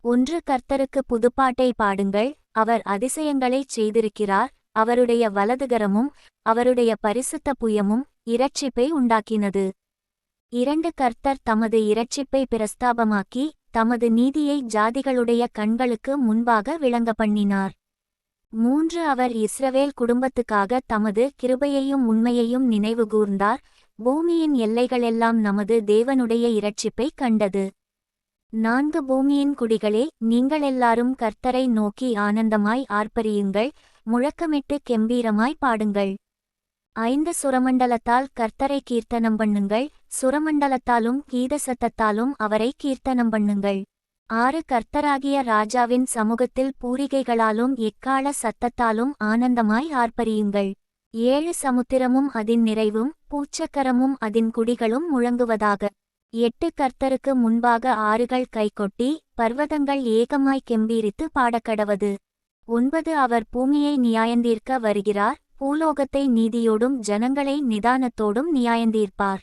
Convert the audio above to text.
ஒன்று. கர்த்தருக்கு புதுப்பாட்டை பாடுங்கள், அவர் அதிசயங்களைச் செய்திருக்கிறார், அவருடைய வலதுகரமும் அவருடைய பரிசுத்த புயமும் இரட்சிப்பை உண்டாக்கினது. 2. கர்த்தர் தமது இரட்சிப்பை பிரஸ்தாபமாக்கி தமது நீதியை ஜாதிகளுடைய கண்களுக்கு முன்பாக விளங்கப்பண்ணினார். 3. அவர் இஸ்ரவேல் குடும்பத்துக்காக தமது கிருபையையும் உண்மையையும் நினைவுகூர்ந்தார், பூமியின் எல்லைகளெல்லாம் நமது தேவனுடைய இரட்சிப்பை கண்டது. 4. பூமியின் குடிகளே, நீங்களெல்லாரும் கர்த்தரை நோக்கி ஆனந்தமாய் ஆர்ப்பரியுங்கள், முழக்கமிட்டு கெம்பீரமாய் பாடுங்கள். 5. சுரமண்டலத்தால் கர்த்தரை கீர்த்தனம் பண்ணுங்கள், சுரமண்டலத்தாலும் கீத சத்தத்தாலும் அவரை கீர்த்தனம் பண்ணுங்கள். 6. கர்த்தராகிய ராஜாவின் சமூகத்தில் பூரிகைகளாலும் எக்காள சத்தத்தாலும் ஆனந்தமாய் ஆர்ப்பரியுங்கள். 7. சமுத்திரமும் அதின் நிறைவும் பூச்சக்கரமும் அதின் குடிகளும் முழங்குவதாக. 8. கர்த்தருக்கு முன்பாக ஆறுகள் கைகொட்டி பர்வதங்கள் ஏகமாய் கெம்பீரித்து பாடக்கடவது. 9. அவர் பூமியை நியாயந்தீர்க்க வருகிறார், பூலோகத்தை நீதியோடும் ஜனங்களை நிதானத்தோடும் நியாயந்தீர்ப்பார்.